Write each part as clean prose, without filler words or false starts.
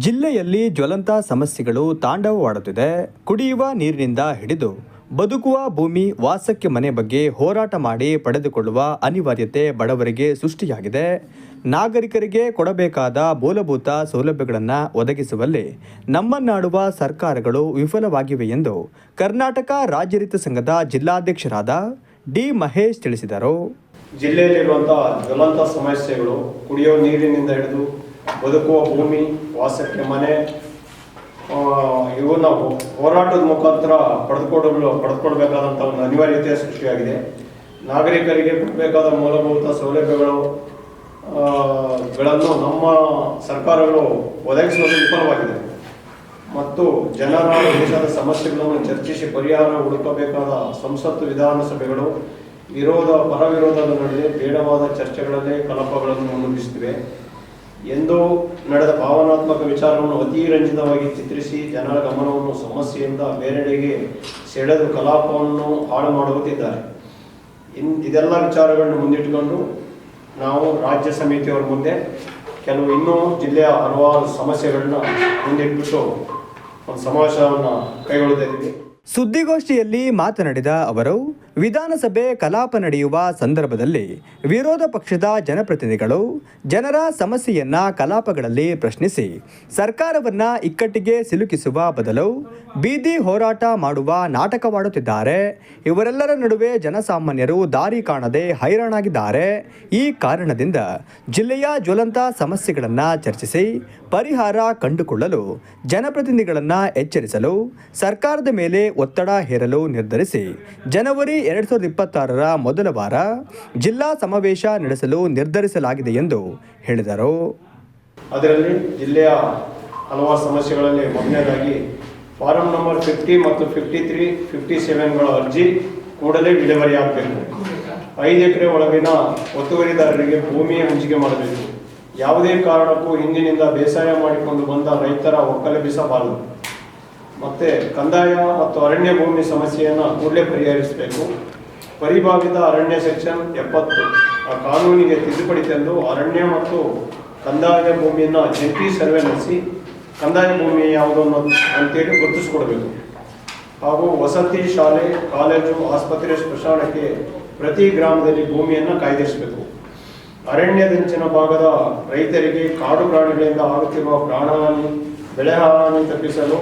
ಜಿಲ್ಲೆಯಲ್ಲಿ ಜ್ವಲಂತ ಸಮಸ್ಯೆಗಳು ತಾಂಡವವಾಡುತ್ತಿದೆ. ಕುಡಿಯುವ ನೀರಿನಿಂದ ಹಿಡಿದು ಬದುಕುವ ಭೂಮಿ, ವಾಸಕ್ಕೆ ಮನೆ ಬಗ್ಗೆ ಹೋರಾಟ ಮಾಡಿ ಪಡೆದುಕೊಳ್ಳುವ ಅನಿವಾರ್ಯತೆ ಬಡವರಿಗೆ ಸೃಷ್ಟಿಯಾಗಿದೆ. ನಾಗರಿಕರಿಗೆ ಕೊಡಬೇಕಾದ ಮೂಲಭೂತ ಸೌಲಭ್ಯಗಳನ್ನು ಒದಗಿಸುವಲ್ಲಿ ನಮ್ಮನ್ನಾಡುವ ಸರ್ಕಾರಗಳು ವಿಫಲವಾಗಿವೆ ಎಂದು ಕರ್ನಾಟಕ ರಾಜ್ಯ ರೈತ ಸಂಘದ ಜಿಲ್ಲಾಧ್ಯಕ್ಷರಾದ ಡಿ ಮಹೇಶ್ ತಿಳಿಸಿದರು. ಜಿಲ್ಲೆಯಲ್ಲಿರುವಂತಹ ಜ್ವಲಂತ ಸಮಸ್ಯೆಗಳು ಕುಡಿಯುವ ನೀರಿನಿಂದ ಹಿಡಿದು ಬದುಕುವ ಭೂಮಿ, ವಾಸಕ್ಕೆ ಮನೆ, ಇವು ನಾವು ಹೋರಾಟದ ಮುಖಾಂತರ ಪಡೆದುಕೊಳ್ಬೇಕಾದಂಥ ಒಂದು ಅನಿವಾರ್ಯತೆ ಸೃಷ್ಟಿಯಾಗಿದೆ. ನಾಗರಿಕರಿಗೆ ಕೊಡಬೇಕಾದ ಮೂಲಭೂತ ಸೌಲಭ್ಯಗಳನ್ನು ನಮ್ಮ ಸರ್ಕಾರಗಳು ಒದಗಿಸುವುದು ವಿಫಲವಾಗಿದೆ ಮತ್ತು ಜನರ ದೇಶದ ಸಮಸ್ಯೆಗಳನ್ನು ಚರ್ಚಿಸಿ ಪರಿಹಾರ ಹುಡುಕಬೇಕಾದ ಸಂಸತ್ತು, ವಿಧಾನಸಭೆಗಳು ಪರ ವಿರೋಧದ ನಡುವೆ ಬೇಡವಾದ ಚರ್ಚೆಗಳಲ್ಲೇ ಕಲಾಪಗಳನ್ನು ಮುನ್ನುಗ್ಗಿಸುತ್ತಿವೆ ಎಂದು ನಡೆದ ಭಾವನಾತ್ಮಕ ವಿಚಾರವನ್ನು ಅತಿರಂಜಿತವಾಗಿ ಚಿತ್ರಿಸಿ ಜನರ ಗಮನವನ್ನು ಸಮಸ್ಯೆಯಿಂದ ಬೇರೆಡೆಗೆ ಸೆಳೆದು ಕಲಾಪವನ್ನು ಹಾಳು ಮಾಡುತ್ತಿದ್ದಾರೆ. ಇದೆಲ್ಲ ವಿಚಾರಗಳನ್ನು ಮುಂದಿಟ್ಟುಕೊಂಡು ನಾವು ರಾಜ್ಯ ಸಮಿತಿಯವರ ಮುಂದೆ ಕೆಲವು ಇನ್ನೂ ಜಿಲ್ಲೆಯ ಹಲವಾರು ಸಮಸ್ಯೆಗಳನ್ನ ಮುಂದಿಟ್ಬಿಟ್ಟು ಒಂದು ಸಮಾವೇಶವನ್ನು ಕೈಗೊಳ್ಳುತ್ತಿದ್ದೀವಿ. ಸುದ್ದಿಗೋಷ್ಠಿಯಲ್ಲಿ ಮಾತನಾಡಿದ ಅವರು, ವಿಧಾನಸಭೆ ಕಲಾಪ ನಡೆಯುವ ಸಂದರ್ಭದಲ್ಲಿ ವಿರೋಧ ಪಕ್ಷದ ಜನಪ್ರತಿನಿಧಿಗಳು ಜನರ ಸಮಸ್ಯೆಯನ್ನ ಕಲಾಪಗಳಲ್ಲಿ ಪ್ರಶ್ನಿಸಿ ಸರ್ಕಾರವನ್ನ ಇಕ್ಕಟ್ಟಿಗೆ ಸಿಲುಕಿಸುವ ಬದಲು ಬೀದಿ ಹೋರಾಟ ಮಾಡುವ ನಾಟಕವಾಡುತ್ತಿದ್ದಾರೆ. ಇವರೆಲ್ಲರ ನಡುವೆ ಜನಸಾಮಾನ್ಯರು ದಾರಿ ಕಾಣದೆ ಹೈರಾಣಾಗಿದ್ದಾರೆ. ಈ ಕಾರಣದಿಂದ ಜಿಲ್ಲೆಯ ಜ್ವಲಂತ ಸಮಸ್ಯೆಗಳನ್ನು ಚರ್ಚಿಸಿ ಪರಿಹಾರ ಕಂಡುಕೊಳ್ಳಲು ಜನಪ್ರತಿನಿಧಿಗಳನ್ನು ಎಚ್ಚರಿಸಲು ಸರ್ಕಾರದ ಮೇಲೆ ಒತ್ತಡ ಹೇರಲು ನಿರ್ಧರಿಸಿ ಜನವರಿ 2026ರ ಮೊದಲ ವಾರ ಜಿಲ್ಲಾ ಸಮಾವೇಶ ನಡೆಸಲು ನಿರ್ಧರಿಸಲಾಗಿದೆ ಎಂದು ಹೇಳಿದರು. ಅದರಲ್ಲಿ ಜಿಲ್ಲೆಯ ಹಲವಾರು ಸಮಸ್ಯೆಗಳಲ್ಲಿ ಮೊದಲನೇದಾಗಿ ಫಾರಂ ನಂಬರ್ 50 ಮತ್ತು 53, 57ಗಳ ಅರ್ಜಿ ಕೂಡಲೇ ವಿಲೇವಾರಿಯಾಗಬೇಕು. 5 ಎಕರೆ ಒಳಗಿನ ಒತ್ತುವರಿದಾರರಿಗೆ ಭೂಮಿ ಹಂಚಿಕೆ ಮಾಡಬೇಕು. ಯಾವುದೇ ಕಾರಣಕ್ಕೂ ಹಿಂದಿನಿಂದ ಬೇಸಾಯ ಮಾಡಿಕೊಂಡು ಬಂದ ರೈತರ ಒಕ್ಕಲೆಬ್ಬಿಸಬಾರದು. ಮತ್ತೆ ಕಂದಾಯ ಮತ್ತು ಅರಣ್ಯ ಭೂಮಿ ಸಮಸ್ಯೆಯನ್ನು ಕೂಡಲೇ ಪರಿಹರಿಸಬೇಕು. ಪರಿಭಾವಿತ ಅರಣ್ಯ ಸೆಕ್ಷನ್ 70 ಆ ಕಾನೂನಿಗೆ ತಿದ್ದುಪಡಿ ತಂದು ಅರಣ್ಯ ಮತ್ತು ಕಂದಾಯ ಭೂಮಿಯನ್ನು ಜಂಟಿ ಸರ್ವೆ ನಡೆಸಿ ಕಂದಾಯ ಭೂಮಿ ಯಾವುದು ಅಂತೇಳಿ ಗುರುತಿಸಿಕೊಡಬೇಕು. ಹಾಗೂ ವಸತಿ, ಶಾಲೆ, ಕಾಲೇಜು, ಆಸ್ಪತ್ರೆ, ಸ್ಮಶಾನಕ್ಕೆ ಪ್ರತಿ ಗ್ರಾಮದಲ್ಲಿ ಭೂಮಿಯನ್ನು ಕಾಯ್ದಿರಿಸಬೇಕು. ಅರಣ್ಯದಂಚಿನ ಭಾಗದ ರೈತರಿಗೆ ಕಾಡು ಪ್ರಾಣಿಗಳಿಂದ ಆಗುತ್ತಿರುವ ಪ್ರಾಣಹಾನಿ, ಬೆಳೆಹಾನಿ ತಪ್ಪಿಸಲು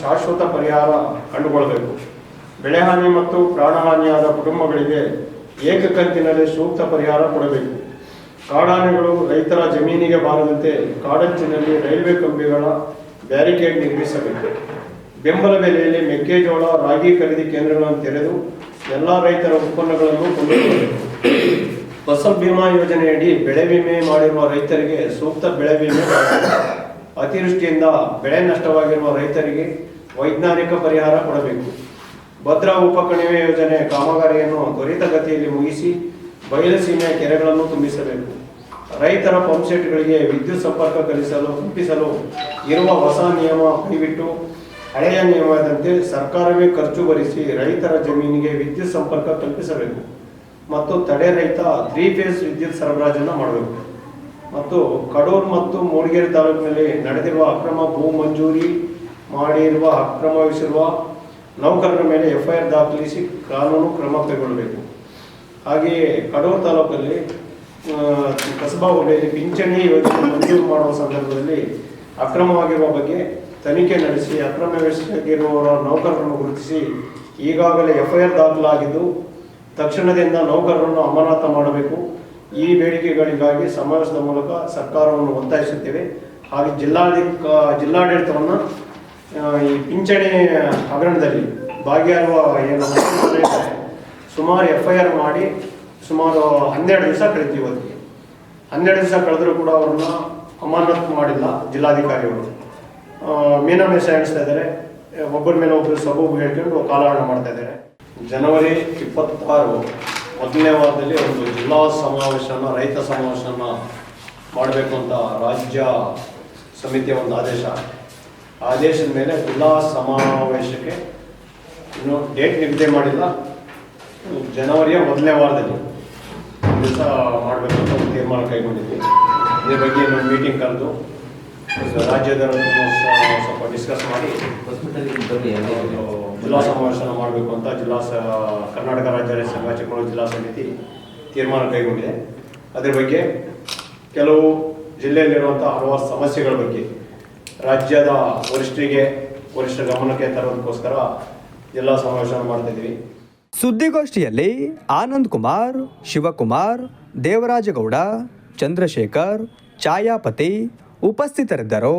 ಶಾಶ್ವತ ಪರಿಹಾರ ಕಂಡುಕೊಳ್ಳಬೇಕು. ಬೆಳೆಹಾನಿ ಮತ್ತು ಪ್ರಾಣಹಾನಿಯಾದ ಕುಟುಂಬಗಳಿಗೆ ಏಕಕಂತಿನಲ್ಲಿ ಸೂಕ್ತ ಪರಿಹಾರ ಕೊಡಬೇಕು. ಕಾಡಾನೆಗಳು ರೈತರ ಜಮೀನಿಗೆ ಬಾರದಂತೆ ಕಾಡಂಚಿನಲ್ಲಿ ರೈಲ್ವೆ ಕಂಬಿಗಳ ಬ್ಯಾರಿಕೇಡ್ ನಿರ್ಮಿಸಬೇಕು. ಬೆಂಬಲ ಬೆಲೆಯಲ್ಲಿ ಮೆಕ್ಕೆಜೋಳ, ರಾಗಿ ಖರೀದಿ ಕೇಂದ್ರಗಳನ್ನು ತೆರೆದು ಎಲ್ಲ ರೈತರ ಉತ್ಪನ್ನಗಳನ್ನು ಕೊಂಡೊಯ್ಯಬೇಕು. ಫಸಲ್ ಬಿಮಾ ಯೋಜನೆಯಡಿ ಬೆಳೆ ವಿಮೆ ಮಾಡಿರುವ ರೈತರಿಗೆ ಸೂಕ್ತ ಬೆಳೆ ವಿಮೆ, ಅತಿವೃಷ್ಟಿಯಿಂದ ಬೆಳೆ ನಷ್ಟವಾಗಿರುವ ರೈತರಿಗೆ ವೈಜ್ಞಾನಿಕ ಪರಿಹಾರ ಕೊಡಬೇಕು. ಭದ್ರಾ ಉಪಕಣಿವೆ ಯೋಜನೆ ಕಾಮಗಾರಿಯನ್ನು ತ್ವರಿತಗತಿಯಲ್ಲಿ ಮುಗಿಸಿ ಬಯಲುಸೀಮೆಯ ಕೆರೆಗಳನ್ನು ತುಂಬಿಸಬೇಕು. ರೈತರ ಪಂಪ್ಸೆಟ್ಗಳಿಗೆ ವಿದ್ಯುತ್ ಸಂಪರ್ಕ ಕಲ್ಪಿಸಲು ಇರುವ ಹೊಸ ನಿಯಮ ಕೈಬಿಟ್ಟು ಹಳೆಯ ನಿಯಮದಂತೆ ಸರ್ಕಾರವೇ ಖರ್ಚು ಭರಿಸಿ ರೈತರ ಜಮೀನಿಗೆ ವಿದ್ಯುತ್ ಸಂಪರ್ಕ ಕಲ್ಪಿಸಬೇಕು ಮತ್ತು ತಡೆ ರಹಿತ 3 ಫೇಸ್ ವಿದ್ಯುತ್ ಸರಬರಾಜನ್ನು ಮಾಡಬೇಕು. ಮತ್ತು ಕಡೂರು ಮತ್ತು ಮೂಡಿಗೆರೆ ತಾಲೂಕಿನಲ್ಲಿ ನಡೆದಿರುವ ಅಕ್ರಮ ಭೂ ಮಂಜೂರಿ ಮಾಡಿರುವ ಅಕ್ರಮವಿಸಿರುವ ನೌಕರರ ಮೇಲೆ FIR ದಾಖಲಿಸಿ ಕಾನೂನು ಕ್ರಮ ಕೈಗೊಳ್ಳಬೇಕು. ಹಾಗೆಯೇ ಕಡೂರು ತಾಲೂಕಲ್ಲಿ ಕಸಬಾ ಹೋಬಳಿಯಲ್ಲಿ ಪಿಂಚಣಿ ಯೋಜನೆ ಮಂಜೂರು ಮಾಡುವ ಸಂದರ್ಭದಲ್ಲಿ ಅಕ್ರಮವಾಗಿರುವ ಬಗ್ಗೆ ತನಿಖೆ ನಡೆಸಿ ಅಕ್ರಮವೆಸಗಿರುವವರ ನೌಕರರನ್ನು ಗುರುತಿಸಿ ಈಗಾಗಲೇ FIR ದಾಖಲಾಗಿದ್ದು ತಕ್ಷಣದಿಂದ ನೌಕರರನ್ನು ಅಮಾನತು ಮಾಡಬೇಕು. ಈ ಬೇಡಿಕೆಗಳಿಗಾಗಿ ಸಮಾವೇಶದ ಮೂಲಕ ಸರ್ಕಾರವನ್ನು ಒತ್ತಾಯಿಸುತ್ತೇವೆ. ಹಾಗೆ ಜಿಲ್ಲಾಡಳಿತವನ್ನು ಈ ಪಿಂಚಣಿ ಹಗರಣದಲ್ಲಿ ಭಾಗಿಯಾಗುವ ಏನು ಸುಮಾರು FIR ಮಾಡಿ ಸುಮಾರು 12 ದಿವಸ ಕಳೆದು ಇವತ್ತಿಗೆ 12 ದಿವಸ ಕಳೆದರೂ ಕೂಡ ಅವ್ರನ್ನ ಅಮಾನತು ಮಾಡಿಲ್ಲ ಜಿಲ್ಲಾಧಿಕಾರಿಯವರು. ಮೀನಾಮೇಷ ಎಣಿಸ್ತಾ ಇದ್ದಾರೆ, ಒಬ್ಬರ ಮೇಲೆ ಒಬ್ಬರು ಸಬೂಬು ಹೇಳ್ಕೊಂಡು ಕಾಲಹರಣ ಮಾಡ್ತಾ ಇದ್ದಾರೆ. ಜನವರಿ 26 ಮೊದಲನೇ ವಾರದಲ್ಲಿ ಒಂದು ಜಿಲ್ಲಾ ಸಮಾವೇಶನ, ರೈತ ಸಮಾವೇಶನ ಮಾಡಬೇಕು ಅಂತ ರಾಜ್ಯ ಸಮಿತಿಯ ಒಂದು ಆದೇಶದ ಮೇಲೆ ಜಿಲ್ಲಾ ಸಮಾವೇಶಕ್ಕೆ ಇನ್ನು ಡೇಟ್ ನಿಗದಿ ಮಾಡಿಲ್ಲ. ಜನವರಿಯ ಮೊದಲನೇ ವಾರದಲ್ಲಿ ದಿವಸ ಮಾಡಬೇಕು ಅಂತ ಒಂದು ತೀರ್ಮಾನ ಕೈಗೊಂಡಿದ್ವಿ. ಇದ್ರ ಬಗ್ಗೆ ಇನ್ನೊಂದು ಮೀಟಿಂಗ್ ಕರೆದು ರಾಜ್ಯದ ಸ್ವಲ್ಪ ಡಿಸ್ಕಸ್ ಮಾಡಿ ಜಿಲ್ಲಾ ಸಮಾವೇಶನ ಮಾಡಬೇಕು ಅಂತ ಕರ್ನಾಟಕ ರಾಜ್ಯ ರೈತ ಸಂಘ ಚಿಕ್ಕಮಗಳೂರು ಜಿಲ್ಲಾ ಸಮಿತಿ ತೀರ್ಮಾನ ಕೈಗೊಂಡಿದೆ. ಅದರ ಬಗ್ಗೆ ಕೆಲವು ಜಿಲ್ಲೆಯಲ್ಲಿರುವಂಥ ಹಲವಾರು ಸಮಸ್ಯೆಗಳ ಬಗ್ಗೆ ರಾಜ್ಯದ ವರಿಷ್ಠ ಗಮನಕ್ಕೆ ತರೋದಕ್ಕೋಸ್ಕರ ಜಿಲ್ಲಾ ಸಮಾವೇಶನ ಮಾಡ್ತಾ ಇದ್ದೀವಿ. ಸುದ್ದಿಗೋಷ್ಠಿಯಲ್ಲಿ ಆನಂದ್ ಕುಮಾರ್, ಶಿವಕುಮಾರ್, ದೇವರಾಜಗೌಡ, ಚಂದ್ರಶೇಖರ್, ಛಾಯಾಪತಿ ಉಪಸ್ಥಿತರಿದ್ದರು.